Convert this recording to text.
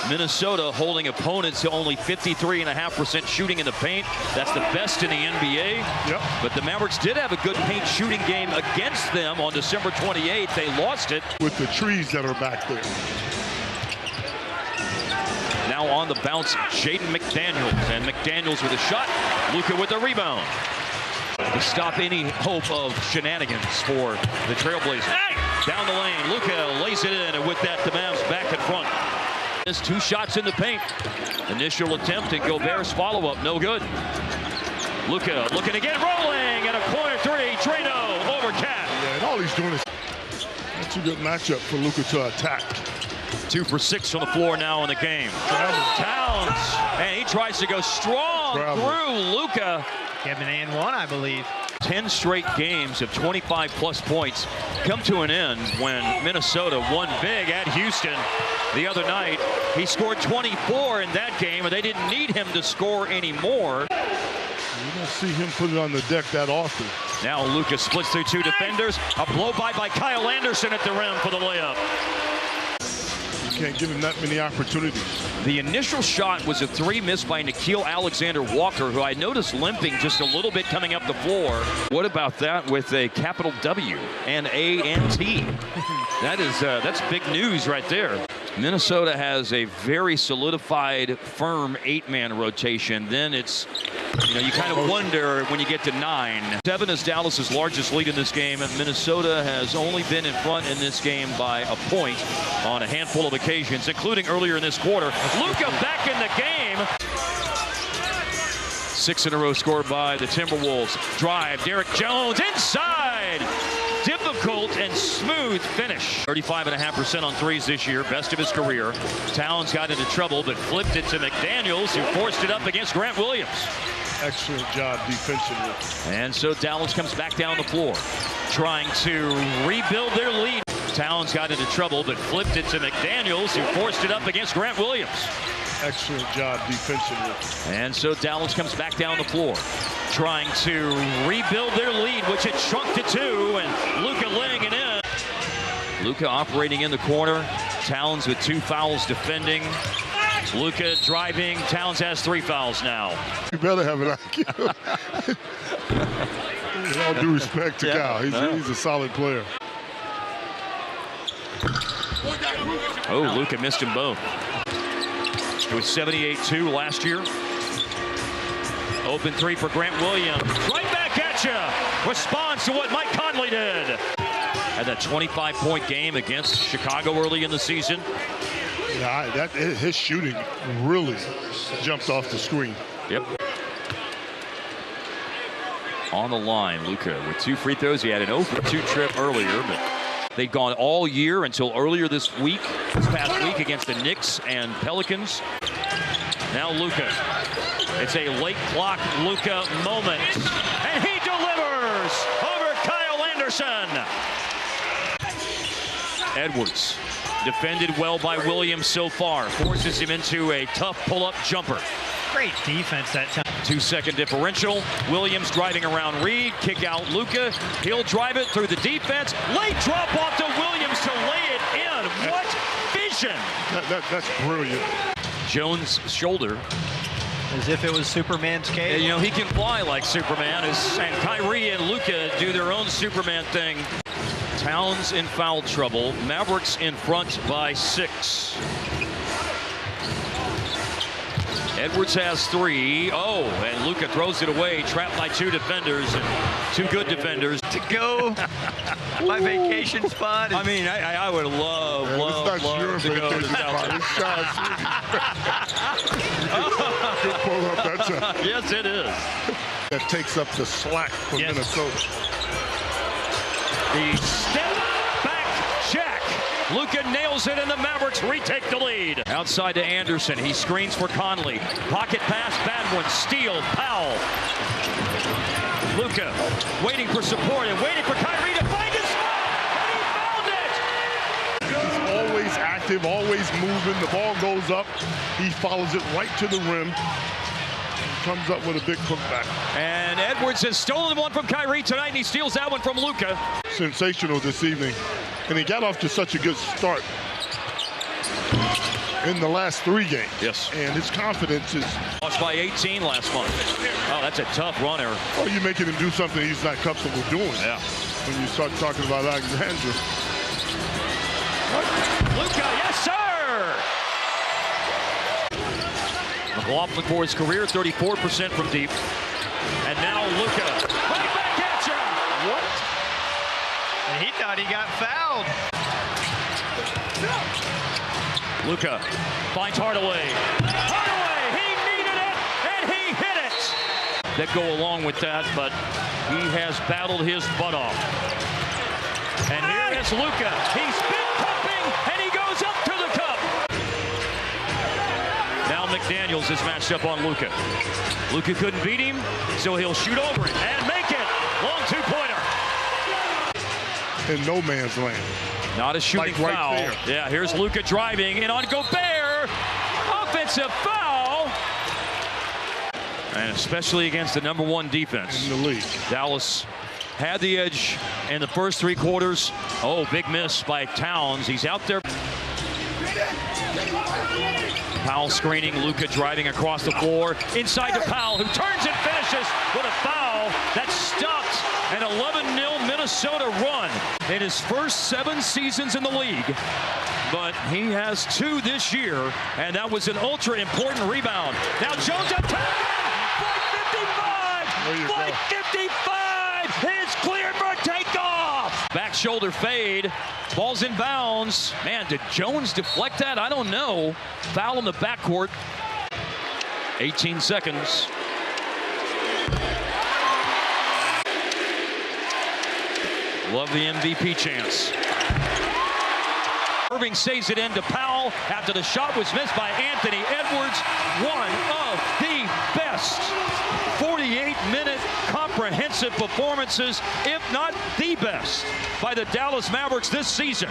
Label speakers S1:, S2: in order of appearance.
S1: Minnesota holding opponents to only 53.5% shooting in the paint. That's the best in the NBA.
S2: Yep.
S1: But the Mavericks did have a good paint shooting game against them on December 28th. They lost it.
S2: With the trees that are back there.
S1: Now on the bounce, Jaden McDaniels. And McDaniels with a shot. Luka with the rebound. To stop any hope of shenanigans for the Trailblazers. Hey! Down the lane, Luka lays it in, and with that, the Mavs back in front. There's 2 shots in the paint. Initial attempt, and Gobert's follow-up, no good. Luka looking again, rolling, and a corner 3. Trino over Cat.
S2: Yeah, and all he's doing is that's a good matchup for Luka to attack.
S1: 2 for 6 on the floor now in the game. Towns, and he tries to go strong through Luka.
S3: Kevin and 1, I believe.
S1: 10 straight games of 25-plus points come to an end when Minnesota won big at Houston the other night. He scored 24 in that game, and they didn't need him to score anymore.
S2: You don't see him put it on the deck that often.
S1: Now Luka splits through 2 defenders. A blow-by by Kyle Anderson at the rim for the layup.
S2: You can't give him that many opportunities.
S1: The initial shot was a 3 missed by Nickeil Alexander-Walker, who I noticed limping just a little bit coming up the floor. What about that with a capital W and A and T? That's big news right there. Minnesota has a very solidified, firm 8-man rotation. Then it's, you kind of wonder when you get to 9. 7 is Dallas's largest lead in this game, and Minnesota has only been in front in this game by a point on a handful of occasions, including earlier in this quarter. Luka back in the game. 6 in a row scored by the Timberwolves. Drive, Derek Jones inside. Difficult and smooth finish. 35.5% on threes this year, best of his career. Towns got into trouble, but flipped it to McDaniels, who forced it up against Grant Williams.
S2: Excellent job defensively.
S1: And so Dallas comes back down the floor, trying to rebuild their lead. Towns got into trouble, but flipped it to McDaniels, who forced it up against Grant Williams.
S2: Excellent job defensively.
S1: And so Dallas comes back down the floor, trying to rebuild their lead, which had shrunk to 2, and Luka laying it in. Luka operating in the corner. Towns with 2 fouls defending. Luka driving. Towns has 3 fouls now.
S2: You better have an IQ. With all due respect to Kyle, he's a solid player.
S1: Oh, Luka missed them both. It was 78-2 last year. Open 3 for Grant Williams. Right back at you. Responds to what Mike Conley did. Had that 25-point game against Chicago early in the season.
S2: Yeah, his shooting really jumped off the screen.
S1: Yep. On the line, Luka with 2 free throws. He had an 0 for 2 trip earlier, but they'd gone all year until earlier this past week against the Knicks and Pelicans. Now Luka. It's a late clock Luka moment. And he delivers over Kyle Anderson. Edwards, defended well by Williams so far. Forces him into a tough pull-up jumper.
S3: Great defense that time.
S1: 2-second differential. Williams driving around Reed. Kick out Luka. He'll drive it through the defense. Late drop off to Williams to lay it in. What vision!
S2: That's brilliant.
S1: Jones' shoulder.
S3: As if it was Superman's cage.
S1: He can fly like Superman. And Kyrie and Luka do their own Superman thing. Towns in foul trouble. Mavericks in front by 6. Edwards has 3. Oh, and Luka throws it away, trapped by 2 defenders, and 2 good defenders.
S3: To go, my vacation spot.
S1: I mean, I would love to go to South.
S2: Good pull-up.
S1: Yes, it is.
S2: That takes up the slack for Minnesota.
S1: The step back check. Luka nails it, and the Mavericks retake the lead. Outside to Anderson. He screens for Conley. Pocket pass, bad one. Steal, Powell. Luka waiting for support and waiting for Kyrie to find his spot. And he found it.
S2: He's always active, always moving. The ball goes up. He follows it right to the rim. Comes up with a big putback.
S1: And Edwards has stolen one from Kyrie tonight, and he steals that one from Luka.
S2: Sensational this evening. And he got off to such a good start. in the last 3 games.
S1: Yes.
S2: And his confidence is...
S1: Lost by 18 last month. Oh, that's a tough runner.
S2: Oh, you're making him do something he's not comfortable doing.
S1: Yeah.
S2: When you start talking about Alexander.
S1: Luka, yes, sir! McLaughlin for his career, 34% from deep. And now Luka. Right back at you! What?
S3: And he thought he got fouled.
S1: Luka finds Hardaway. Hardaway, he needed it, and he hit it! That go along with that, but he has battled his butt off. And here is Luka. He's been cupping, and he goes up to the cup. Now McDaniels is matched up on Luka. Luka couldn't beat him, so he'll shoot over it and make it. Long two-pointer.
S2: In no man's land.
S1: Not a shooting
S2: Like right
S1: foul.
S2: there.
S1: Yeah, here's Luka driving, and on Gobert. Offensive foul. And especially against the #1 defense.
S2: In the league.
S1: Dallas had the edge in the first 3 quarters. Oh, big miss by Towns. He's out there. Powell screening, Luka driving across the floor. Inside to Powell, who turns and finishes with a foul that stopped an 11-0 Minnesota run in his first 7 seasons in the league. But he has 2 this year, and that was an ultra-important rebound. Now Jones up top! Flight 55! Flight 55! It's cleared for takeoff! Back shoulder fade. Ball's in bounds. Man, did Jones deflect that? I don't know. Foul in the backcourt. 18 seconds. Love the MVP chance. Irving saves it into Powell after the shot was missed by Anthony Edwards. One of the best 48-minute comprehensive performances, if not the best, by the Dallas Mavericks this season.